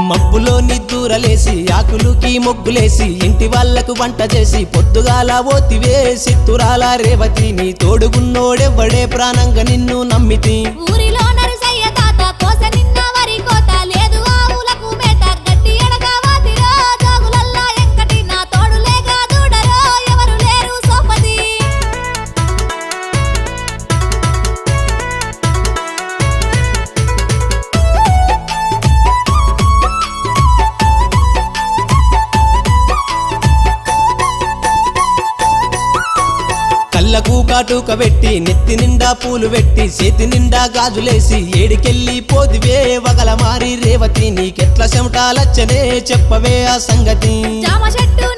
మబ్బులో నిద్దూరలేసి ఆకులుకి మొగ్గులేసి ఇంటి వాళ్లకు వంట చేసి పొద్దుగాల ఓతివే సిత్తురాల రేవతి నీ తోడుగున్నోడెవ్వడే ప్రాణంగా నిన్ను నమ్మితి ఊరిలో నరసయ్య తాత కోస నిన్న వరి కోత లేదు ఆవులకు మేత గడ్డి ఎడగా వాతిరో జోగులల్లా ఎంకటి నా తోడు లేక దూడరో ఎవరు లేరు సోపతి కళ్ళకు కాటుక పెట్టి నెత్తి నిండా పూలు పెట్టి చేతి నిండా గాజులేసి ఏడికెళ్ళి పోదివే వగల మారి రేవతి నీకెట్ల చెమటాలచ్చనే చెప్పవే ఆ సంగతి జామ చెట్టు